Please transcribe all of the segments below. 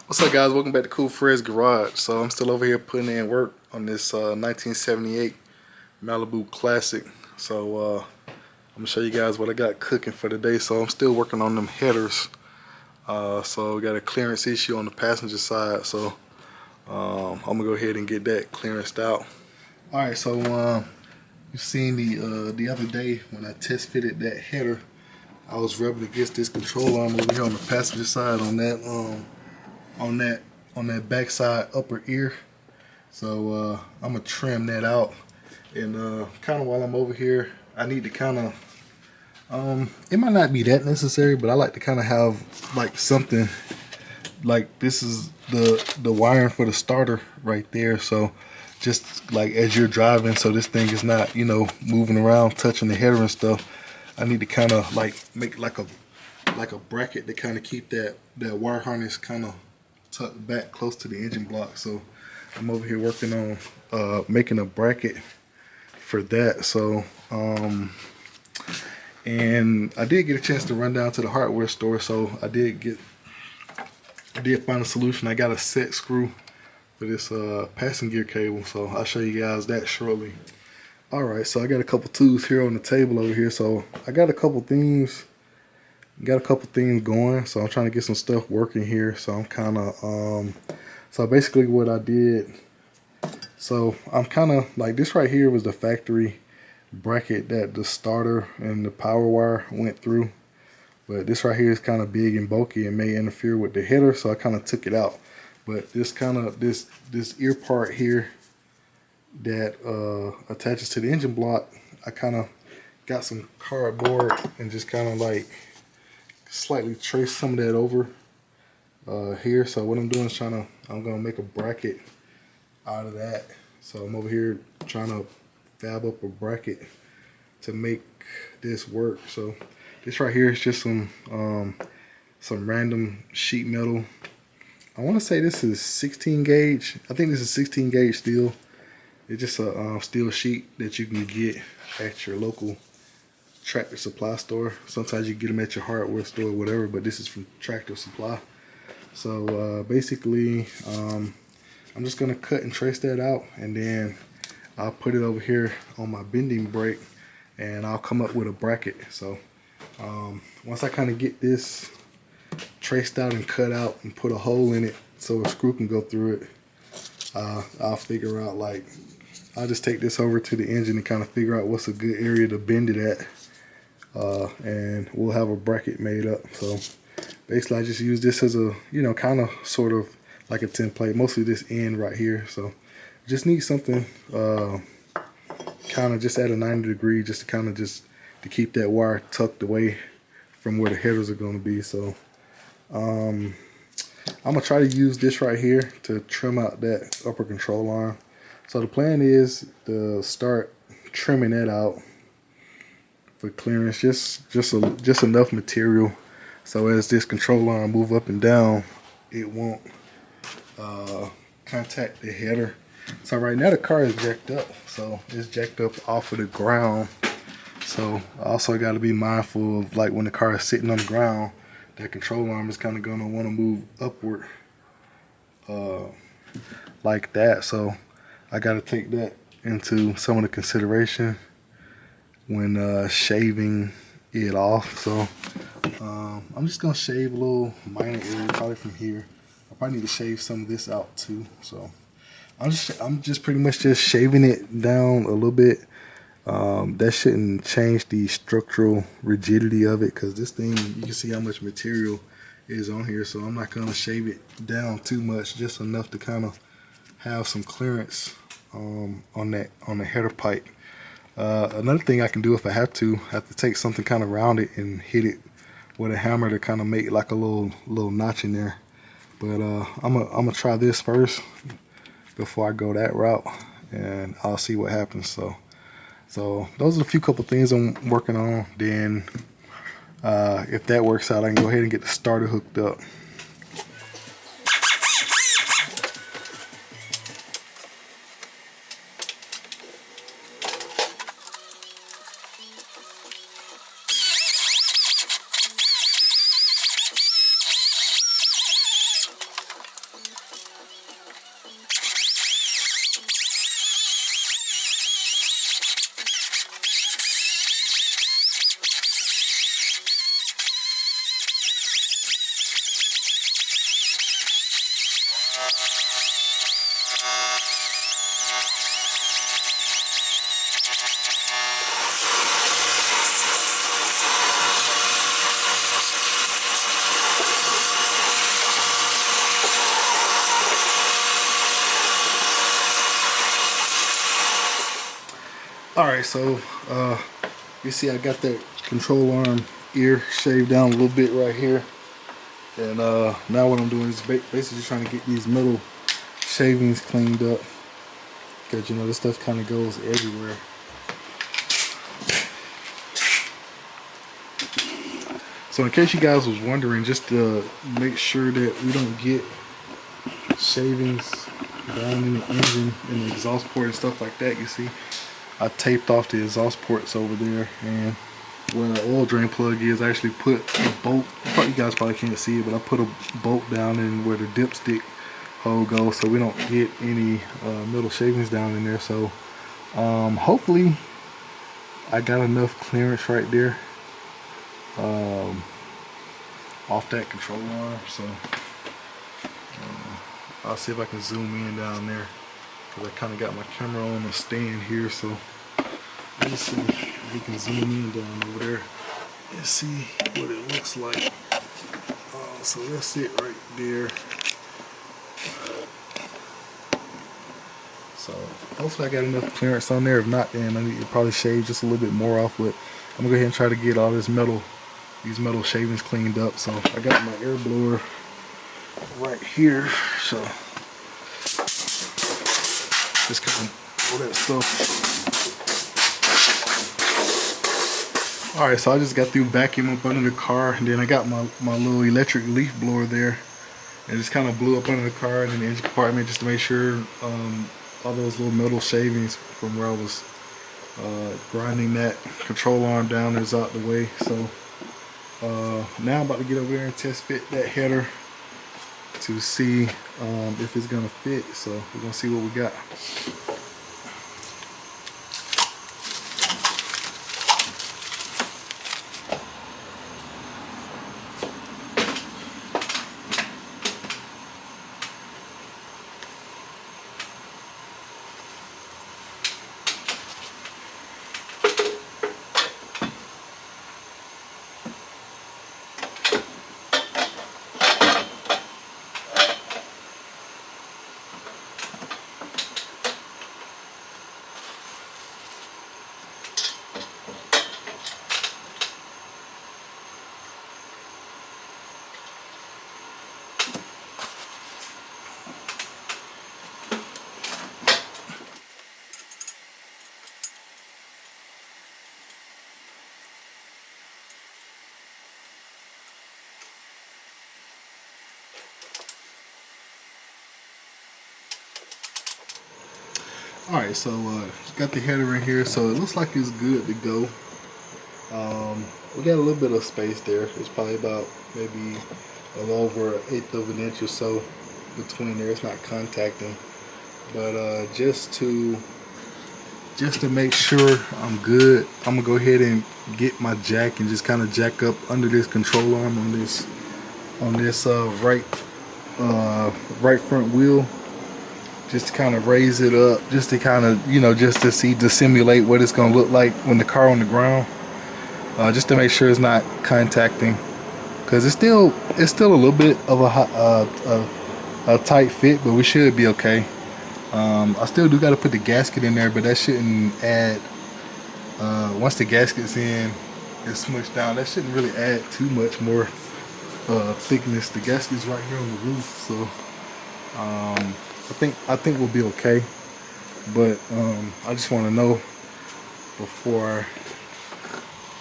What's up, guys? Welcome back to Cool Fred's Garage. So I'm still over here putting in work on this 1978 Malibu Classic. So I'm gonna show you guys what I got cooking for today. So I'm still working on them headers. So we got a clearance issue on the passenger side. So I'm gonna go ahead and get that clearanced out. All right. So you've seen the other day when I test fitted that header, I was rubbing against this control arm over here on the passenger side on that backside upper ear. So I'm gonna trim that out, and kind of while I'm over here, I need to kind of it might not be that necessary, but I like to kind of have like something like this is the wiring for the starter right there. So just like as you're driving, so this thing is not, you know, moving around touching the header and stuff, I need to kind of like make like a bracket to kind of keep that wire harness kind of tucked back close to the engine block. So I'm over here working on making a bracket for that. So and I did get a chance to run down to the hardware store, so I did find a solution. I got a set screw for this passing gear cable, so I'll show you guys that shortly. Alright, so I got a couple tools here on the table over here. So I got a couple things going, so I'm trying to get some stuff working here. So I'm kind of so basically what I did, so I'm kind of like, this right here was the factory bracket that the starter and the power wire went through, but this right here is kind of big and bulky and may interfere with the header, so I kind of took it out. But this kind of this ear part here that attaches to the engine block, I kind of got some cardboard and just kind of like slightly trace some of that over here. So what I'm doing is I'm gonna make a bracket out of that. So I'm over here trying to fab up a bracket to make this work. So this right here is just some random sheet metal. I want to say this is 16 gauge. I think this is 16 gauge steel. It's just a steel sheet that you can get at your local Tractor Supply store. Sometimes you get them at your hardware store or whatever, but this is from Tractor Supply. So basically I'm just gonna cut and trace that out, and then I'll put it over here on my bending brake, and I'll come up with a bracket. So once I kind of get this traced out and cut out and put a hole in it so a screw can go through it, I'll figure out, like, I'll just take this over to the engine and kind of figure out what's a good area to bend it at, and we'll have a bracket made up. So basically I just use this as a, you know, kind of sort of like a template, mostly this end right here. So just need something kind of just at a 90 degree, just to kind of just to keep that wire tucked away from where the headers are going to be. So I'm gonna try to use this right here to trim out that upper control arm. So the plan is to start trimming that out for clearance, just enough material so as this control arm move up and down, it won't contact the header. So right now the car is jacked up, so it's jacked up off of the ground. So I also got to be mindful of, like, when the car is sitting on the ground, that control arm is kind of going to want to move upward like that. So I got to take that into some of the consideration when shaving it off. So I'm just going to shave a little minor area, probably from here. I probably need to shave some of this out too. So I'm just pretty much just shaving it down a little bit. That shouldn't change the structural rigidity of it, because this thing, you can see how much material is on here. So I'm not going to shave it down too much, just enough to kind of have some clearance on the header pipe. Another thing I can do if I have to take something kind of round it and hit it with a hammer to kind of make like a little notch in there. But I'm gonna try this first before I go that route, and I'll see what happens. So those are a few couple things I'm working on. Then if that works out, I can go ahead and get the starter hooked up. Alright, so you see I got that control arm ear shaved down a little bit right here. And now what I'm doing is basically just trying to get these metal shavings cleaned up. Because you know this stuff kind of goes everywhere. So in case you guys was wondering, just to make sure that we don't get shavings down in the engine and the exhaust port and stuff like that, you see I taped off the exhaust ports over there, and where the oil drain plug is, I actually put a bolt. You guys probably can't see it, but I put a bolt down in where the dipstick hole goes, so we don't get any metal shavings down in there. So hopefully I got enough clearance right there off that control arm. So I'll see if I can zoom in down there, because I kind of got my camera on a stand here. So let's see if we can zoom in down over there and see what it looks like. So that's it right there. So hopefully I got enough clearance on there. If not, then I need to probably shave just a little bit more off. But I'm gonna go ahead and try to get all these metal shavings cleaned up. So I got my air blower right here. So just kind of all that stuff. Alright, so I just got through vacuuming up under the car, and then I got my little electric leaf blower there, and just kind of blew up under the car and in the engine compartment just to make sure all those little metal shavings from where I was grinding that control arm down is out the way. So now I'm about to get over there and test fit that header to see if it's gonna fit. So we're gonna see what we got. Alright, so got the header in here, so it looks like it's good to go. We got a little bit of space there. It's probably about maybe a little over 1/8 of an inch or so between there. It's not contacting, but just to make sure I'm good, I'm gonna go ahead and get my jack and just kind of jack up under this control arm on this right front wheel, just to kind of raise it up, just to kind of, you know, just to simulate what it's gonna look like when the car on the ground, just to make sure it's not contacting, because it's still a little bit of a tight fit, but we should be okay. I still do got to put the gasket in there, but that shouldn't add, once the gasket's in, it's smushed down, that shouldn't really add too much more thickness. The gasket's right here on the roof, so I think we'll be okay. But I just want to know before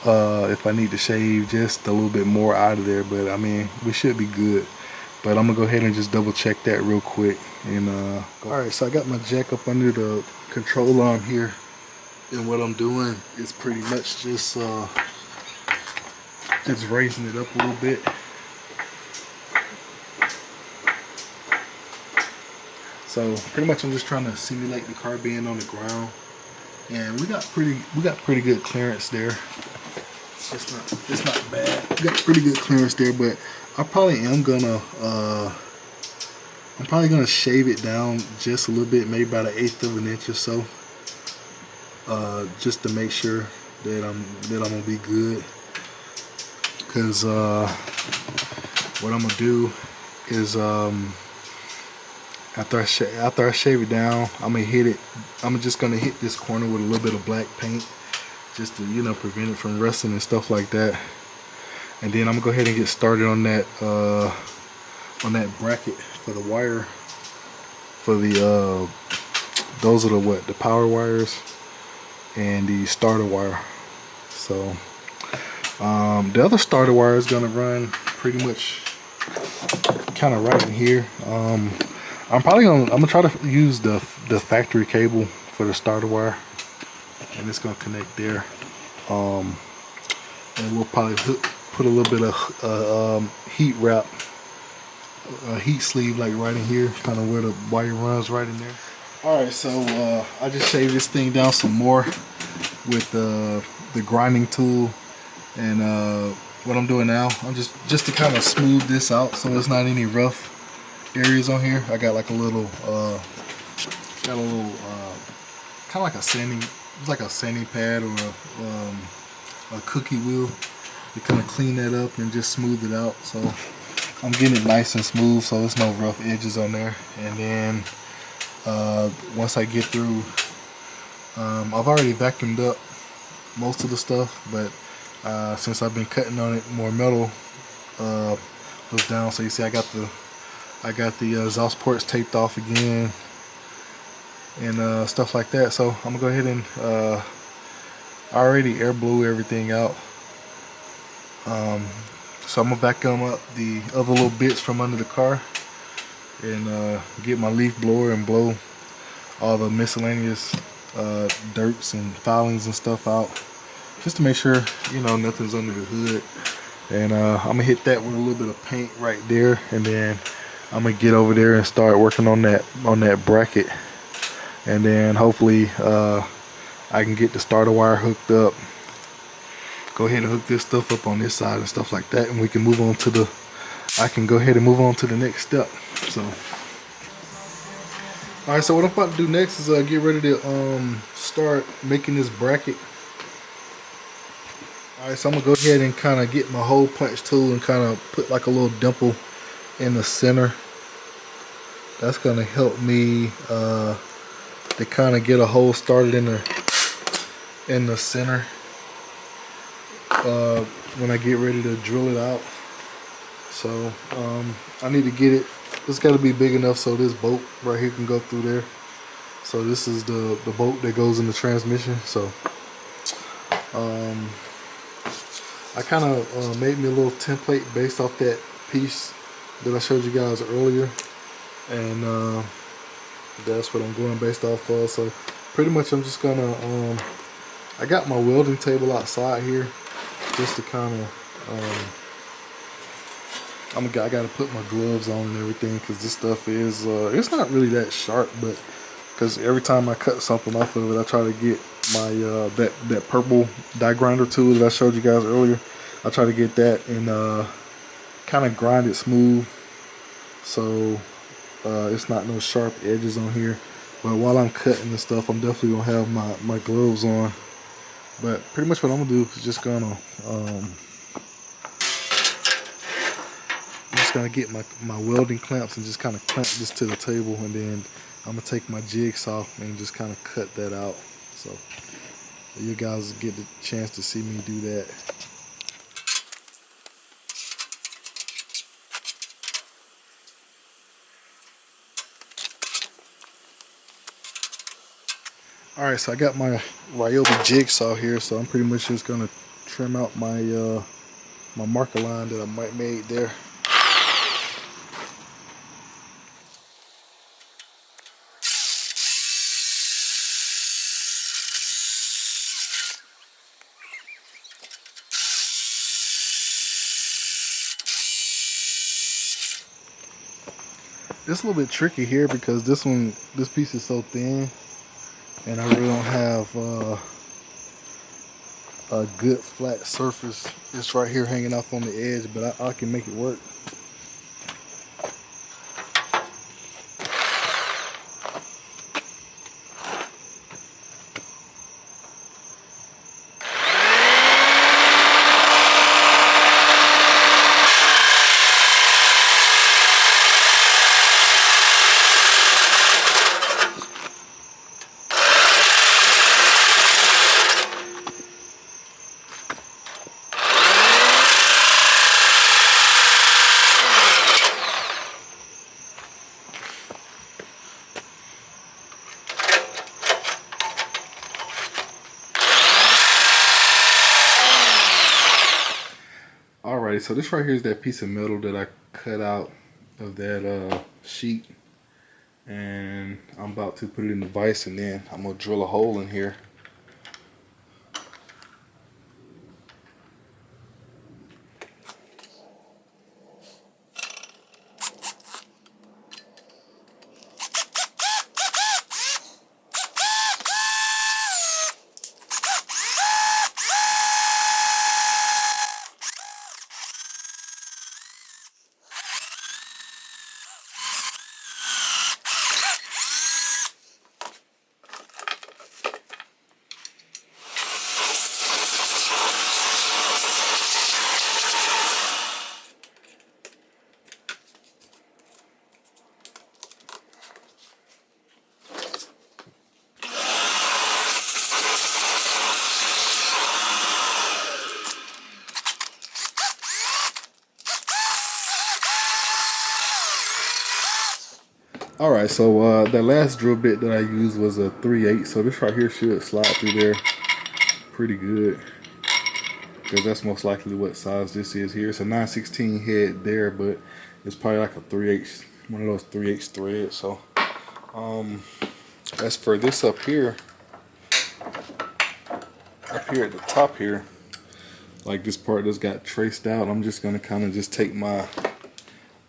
if I need to shave just a little bit more out of there. But I mean, we should be good. But I'm gonna go ahead and just double check that real quick. And alright, so I got my jack up under the control arm here, and what I'm doing is pretty much just raising it up a little bit. So pretty much I'm just trying to simulate the car being on the ground, and we got pretty good clearance there. It's not bad. We got pretty good clearance there, but I probably am gonna I'm probably gonna shave it down just a little bit, maybe about 1/8 of an inch or so, just to make sure that I'm gonna be good. Cause what I'm gonna do is after I shave it down, I'm gonna hit it. I'm just gonna hit this corner with a little bit of black paint, just to prevent it from rusting and stuff like that. And then I'm gonna go ahead and get started on that bracket for the wire. For the those are the power wires and the starter wire. So the other starter wire is gonna run pretty much kind of right in here. I'm gonna try to use the factory cable for the starter wire, and it's gonna connect there. And we'll probably put a little bit of heat wrap, heat sleeve, like right in here, kind of where the wire runs, right in there. All right, so I just shaved this thing down some more with the grinding tool, and what I'm doing now, I'm just to kind of smooth this out so there's not any rough areas on here. I got like a little kind of like a sanding, it's like a sanding pad or a cookie wheel to kind of clean that up and just smooth it out. So I'm getting it nice and smooth so there's no rough edges on there. And then once I get through, I've already vacuumed up most of the stuff, but since I've been cutting on it, more metal goes down. So you see I got the exhaust ports taped off again and stuff like that. So I'm gonna go ahead and I already air blew everything out. So I'm gonna vacuum up the other little bits from under the car and get my leaf blower and blow all the miscellaneous dirts and filings and stuff out, just to make sure nothing's under the hood. And I'm gonna hit that with a little bit of paint right there, and then I'm gonna get over there and start working on that bracket, and then hopefully I can get the starter wire hooked up. Go ahead and hook this stuff up on this side and stuff like that, and we can move on to I can go ahead and move on to the next step. So alright, so what I'm about to do next is get ready to start making this bracket. Alright, so I'm gonna go ahead and kind of get my hole punch tool and kind of put like a little dimple in the center. That's gonna help me to kind of get a hole started in the center when I get ready to drill it out. So I need to get it. It's got to be big enough so this bolt right here can go through there. So this is the bolt that goes in the transmission. So I kind of made me a little template based off that piece that I showed you guys earlier, and that's what I'm going based off of. So pretty much I'm just gonna I got my welding table outside here just to kind of I gotta put my gloves on and everything, because this stuff is it's not really that sharp, but because every time I cut something off of it, I try to get my that purple die grinder tool that I showed you guys earlier. I try to get that and kind of grind it smooth so it's not no sharp edges on here. But while I'm cutting this stuff, I'm definitely gonna have my gloves on. But pretty much what I'm gonna do is just gonna get my welding clamps and just kind of clamp this to the table, and then I'm gonna take my jigsaw and just kind of cut that out. So you guys get the chance to see me do that. Alright, so I got my Ryobi jigsaw here, so I'm pretty much just gonna trim out my my marker line that I might made there. It's a little bit tricky here because this piece is so thin, and I really don't have a good flat surface. It's right here hanging off on the edge, but I can make it work. Alright, so this right here is that piece of metal that I cut out of that sheet. And I'm about to put it in the vise, and then I'm going to drill a hole in here. Alright, so the last drill bit that I used was a 3/8, so this right here should slide through there pretty good, because that's most likely what size this is here. It's a 9/16 head there, but it's probably like a 3/8, one of those 3/8 threads. So as for this up here at the top here, like this part that's got traced out, I'm just gonna kind of just take my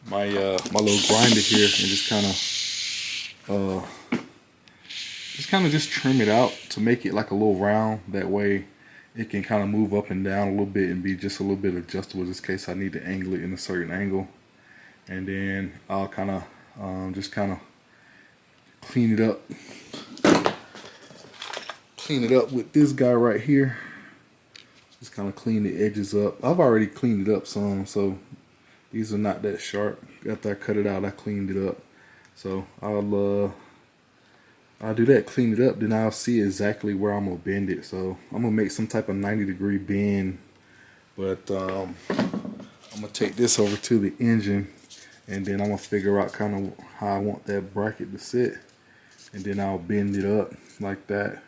little grinder here and just trim it out to make it like a little round. That way it can kind of move up and down a little bit and be just a little bit adjustable in this case I need to angle it in a certain angle. And then I'll kind of just kind of clean it up with this guy right here. Just kind of clean the edges up. I've already cleaned it up some, so these are not that sharp. After I cut it out, I cleaned it up. So I'll do that, clean it up, then I'll see exactly where I'm gonna bend it. So I'm gonna make some type of 90-degree bend, but I'm gonna take this over to the engine, and then I'm gonna figure out kind of how I want that bracket to sit, and then I'll bend it up like that,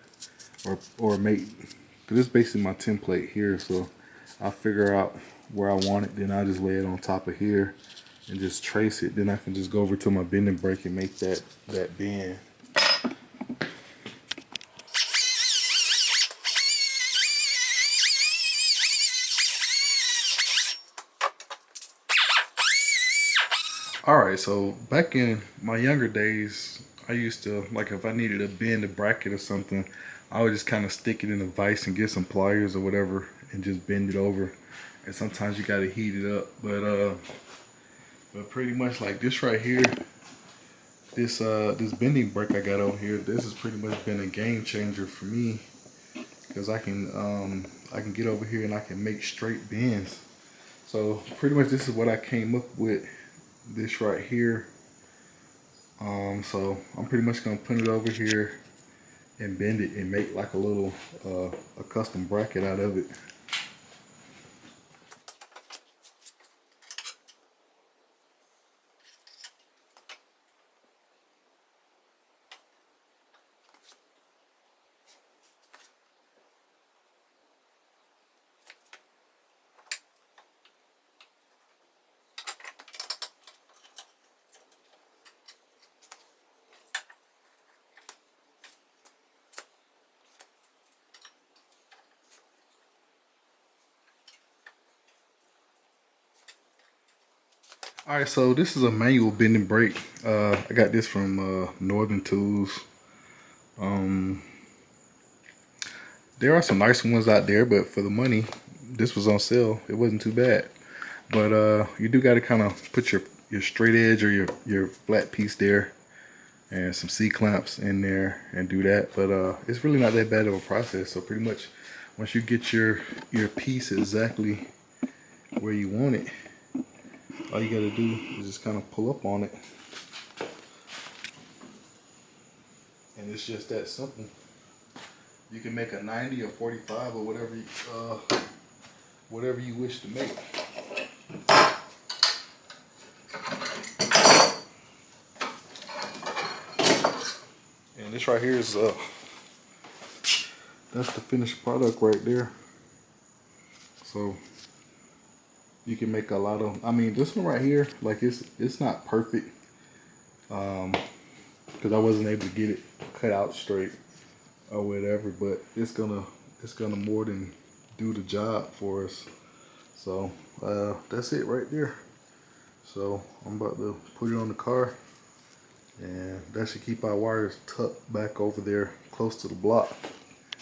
or make, because this is basically my template here. So I'll figure out where I want it, then I'll just lay it on top of here and just trace it. Then I can just go over to my bending brake and make that bend. Alright, so back in my younger days, I used to, like, if I needed to bend a bracket or something, I would just kind of stick it in a vise and get some pliers or whatever and just bend it over. And sometimes you gotta heat it up, but pretty much like this right here, this bending brake I got on here, this has pretty much been a game changer for me, because I can get over here and I can make straight bends. So pretty much this is what I came up with, this right here. So I'm pretty much gonna put it over here and bend it and make like a little a custom bracket out of it. Alright, so this is a manual bending brake. I got this from Northern Tools. There are some nice ones out there, but for the money, this was on sale. It wasn't too bad. But you do got to kind of put your straight edge or your flat piece there and some C-clamps in there and do that. But it's really not that bad of a process. So pretty much once you get your piece exactly where you want it, all you got to do is just kind of pull up on it. And it's just that simple. You can make a 90 or 45 or whatever you wish to make. And this right here is that's the finished product right there. So you can make a lot of. I mean, this one right here, like it's not perfect, because I wasn't able to get it cut out straight or whatever. But it's gonna more than do the job for us. So that's it right there. So I'm about to put it on the car, and that should keep our wires tucked back over there close to the block.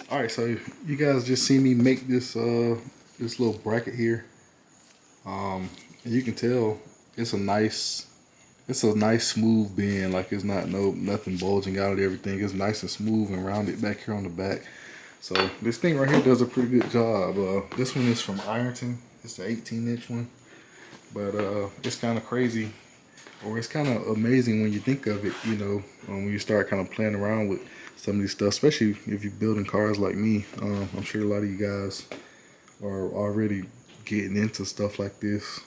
All right, so you guys just see me make this this little bracket here. And you can tell it's a nice smooth bend. Like it's not nothing bulging out of everything. It's nice and smooth and rounded back here on the back. So this thing right here does a pretty good job. This one is from Ironton. It's the 18-inch one, but it's kind of crazy, or it's kind of amazing when you think of it. You know, when you start kind of playing around with some of these stuff, especially if you're building cars like me. I'm sure a lot of you guys are already getting into stuff like this.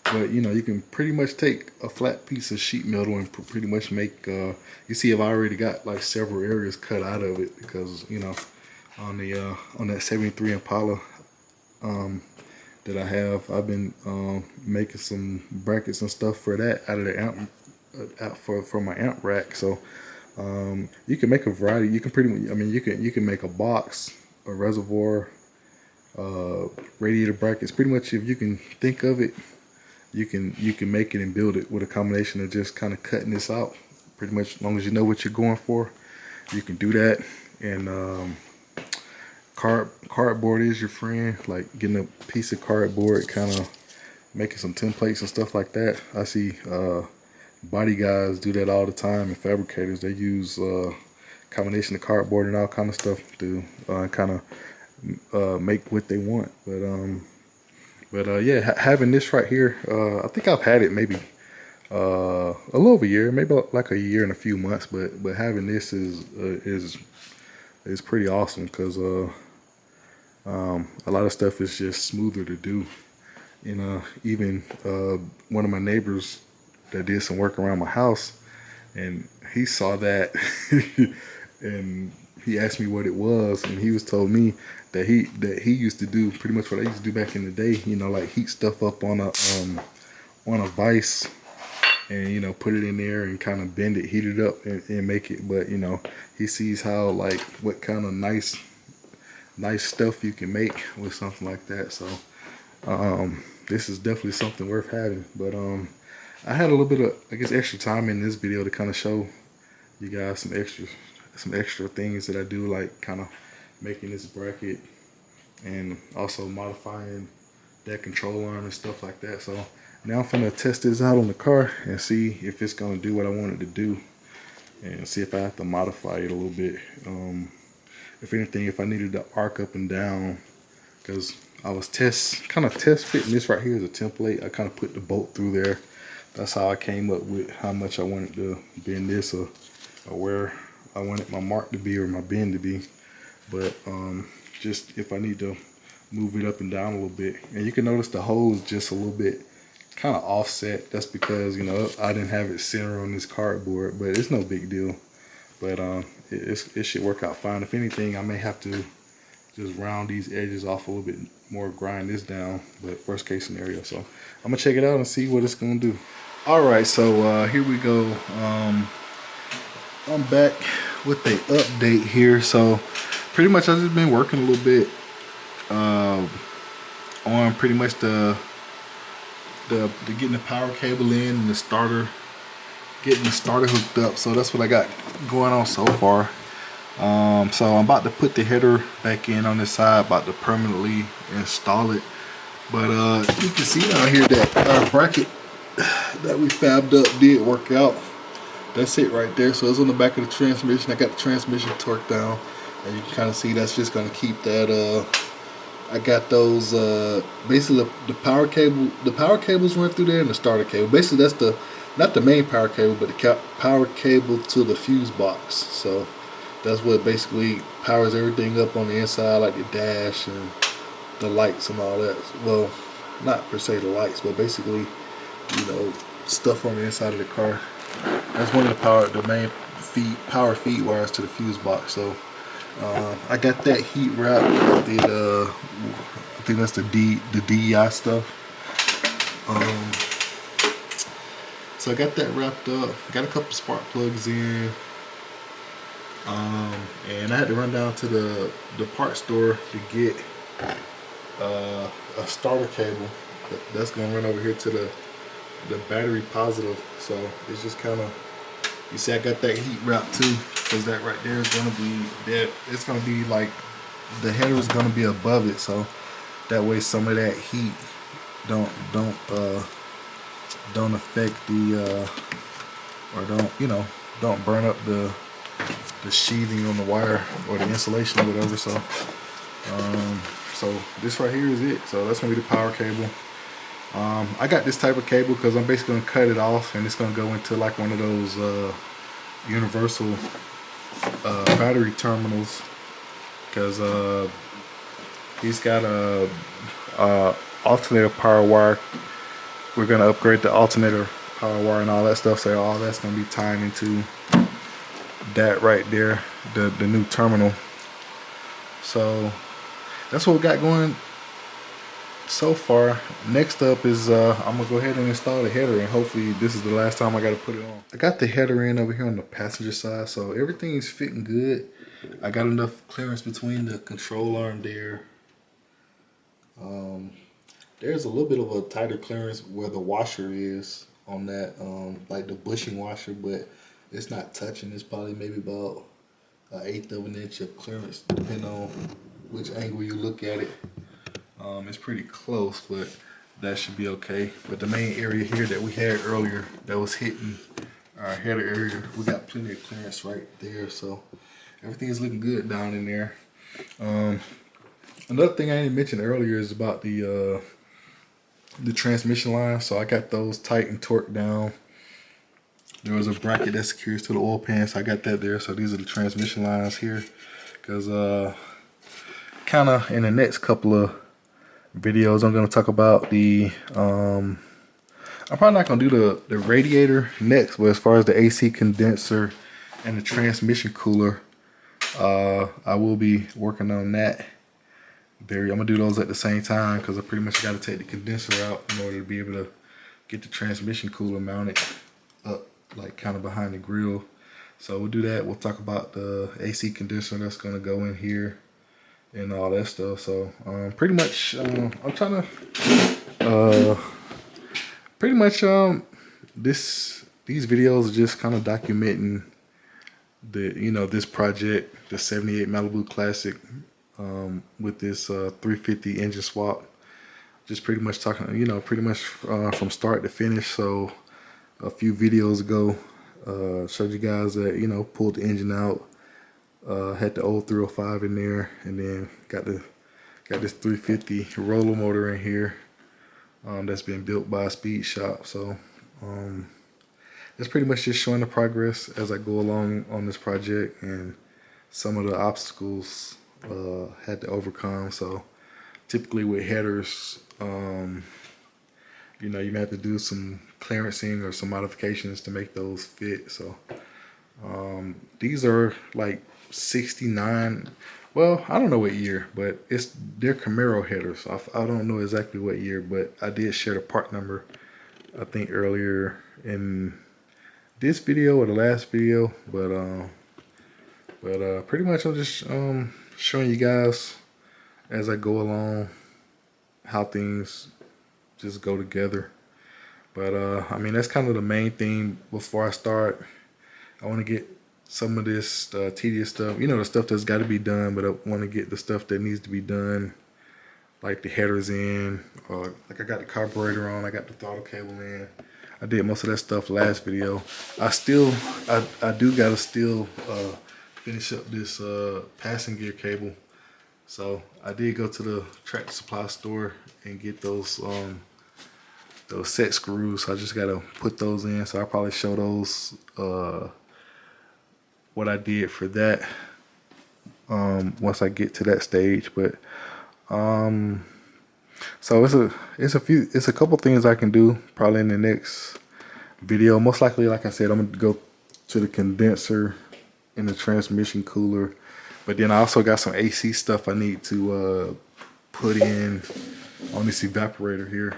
But you know, you can pretty much take a flat piece of sheet metal and pretty much make, you see I've already got like several areas cut out of it, because you know, on that 73 Impala that I have, I've been making some brackets and stuff for that out of the amp, for my amp rack. So you can make a variety. You can I mean, you can make a box, a reservoir, radiator brackets. Pretty much, if you can think of it, you can make it and build it with a combination of just kind of cutting this out. Pretty much, as long as you know what you're going for, you can do that. And cardboard is your friend. Like getting a piece of cardboard, kind of making some templates and stuff like that. I see body guys do that all the time, and fabricators, they use combination of cardboard and all kind of stuff to kind of make what they want. But yeah, having this right here, I think I've had it maybe a little over a year, maybe like a year and a few months. But having this is pretty awesome, because a lot of stuff is just smoother to do. You know, even one of my neighbors that did some work around my house, and he saw that and he asked me what it was, and he was told me that he used to do pretty much what I used to do back in the day. You know, like heat stuff up on a vise, and you know, put it in there and kind of bend it, heat it up, and make it. But you know, he sees how, like, what kind of nice stuff you can make with something like that. So this is definitely something worth having. But I had a little bit of, I guess, extra time in this video to kind of show you guys some extra things that I do, like kind of making this bracket and also modifying that control arm and stuff like that. So now I'm gonna test this out on the car and see if it's gonna do what I want it to do, and see if I have to modify it a little bit. If anything, if I needed to arc up and down, because I was kind of test fitting this right here as a template. I kind of put the bolt through there. That's how I came up with how much I wanted to bend this, or where I wanted my mark to be or my bend to be. But just if I need to move it up and down a little bit, and you can notice the hole is just a little bit kind of offset. That's because, you know, I didn't have it center on this cardboard, but it's no big deal. But it should work out fine. If anything, I may have to just round these edges off a little bit more, grind this down, but worst case scenario. So I'm gonna check it out and see what it's gonna do. All right, so here we go. I'm back with the update here. So pretty much I've just been working a little bit on pretty much the getting the power cable in and the starter, getting the starter hooked up. So that's what I got going on so far. So I'm about to put the header back in on this side, about to permanently install it. But you can see down here that our bracket that we fabbed up did work out. That's it right there. So it's on the back of the transmission. I got the transmission torqued down, and you can kind of see that's just going to keep that. I got those basically the power cables run through there, and the starter cable. Basically that's the, not the main power cable, but the power cable to the fuse box. So that's what basically powers everything up on the inside, like the dash and the lights and all that. Well, not per se the lights, but basically, you know, stuff on the inside of the car. That's one of the main power feed wires to the fuse box. So I got that heat wrap. I think that's the DEI stuff. So I got that wrapped up. Got a couple spark plugs in. And I had to run down to the parts store to get a starter cable that's gonna run over here to the battery positive. So it's just kind of, you see I got that heat wrap too, because that right there is gonna be that, it's gonna be like the header is gonna be above it, so that way some of that heat don't affect the or don't burn up the sheathing on the wire or the insulation or whatever. So this right here is it. So that's gonna be the power cable. I got this type of cable because I'm basically gonna cut it off and it's gonna go into like one of those universal battery terminals, because he's got a alternator power wire. We're gonna upgrade the alternator power wire and all that stuff, so all that's gonna be tying into that right there, the new terminal. So that's what we got going so far. Next up is I'm gonna go ahead and install the header, and hopefully this is the last time I gotta put it on. I got the header in over here on the passenger side, so everything's fitting good. I got enough clearance between the control arm there. There's a little bit of a tighter clearance where the washer is on that, like the bushing washer, but it's not touching. It's probably maybe about 1/8 of an inch of clearance, depending on which angle you look at it. It's pretty close, but that should be okay. But the main area here that we had earlier that was hitting our header area, we got plenty of clearance right there, so everything is looking good down in there. Another thing I didn't mention earlier is about the transmission line. So I got those tight and torqued down. There was a bracket that secures to the oil pan, so I got that there. So these are the transmission lines here, because kind of in the next couple of videos I'm going to talk about the I'm probably not going to do the radiator next, but as far as the AC condenser and the transmission cooler, I will be working on that. I'm gonna do those at the same time, because I pretty much got to take the condenser out in order to be able to get the transmission cooler mounted up, like kind of behind the grill. So we'll do that. We'll talk about the AC condenser that's gonna go in here and all that stuff. So pretty much I'm trying to pretty much these videos are just kind of documenting this project, the 78 Malibu Classic, with this 350 engine swap. Just pretty much talking, pretty much from start to finish. So a few videos ago, showed you guys that, pulled the engine out, had the old 305 in there, and then got this 350 roller motor in here, that's been built by a speed shop. So that's pretty much just showing the progress as I go along on this project, and some of the obstacles had to overcome. So typically with headers, you may have to do some clearancing or some modifications to make those fit. So these are like 69, well, I don't know what year, but they're Camaro headers. I don't know exactly what year, but I did share the part number, I think earlier in this video or the last video. But pretty much I'm just showing you guys as I go along how things just go together. But I mean, that's kind of the main thing. Before I start, I want to get some of this tedious stuff, the stuff that's got to be done, but I want to get the stuff that needs to be done, like the headers in, like I got the carburetor on, I got the throttle cable in. I did most of that stuff last video. I do gotta still finish up this passing gear cable. So I did go to the tractor supply store and get those set screws. So I just gotta put those in. So I'll probably show those what I did for that once I get to that stage. But so it's a couple things I can do probably in the next video. Most likely, like I said, I'm gonna go to the condenser and the transmission cooler. But then I also got some AC stuff I need to put in on this evaporator here.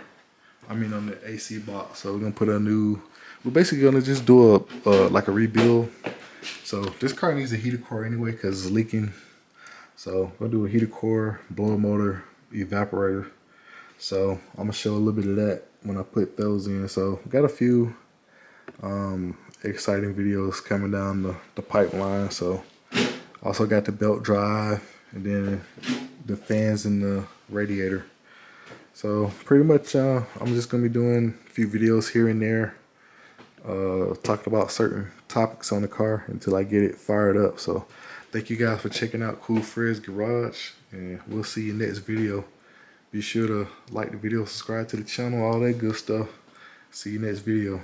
I mean on the AC box. So we're gonna put a new. We're basically gonna just do a like a rebuild. So this car needs a heater core anyway because it's leaking. So we'll do a heater core, blower motor, evaporator. So I'm gonna show a little bit of that when I put those in. So got a few exciting videos coming down the pipeline. So also got the belt drive and then the fans and the radiator. So pretty much I'm just gonna be doing a few videos here and there, talking about certain topics on the car until I get it fired up. So thank you guys for checking out Cool Fred's Garage, and we'll see you next video. Be sure to like the video, subscribe to the channel, all that good stuff. See you next video.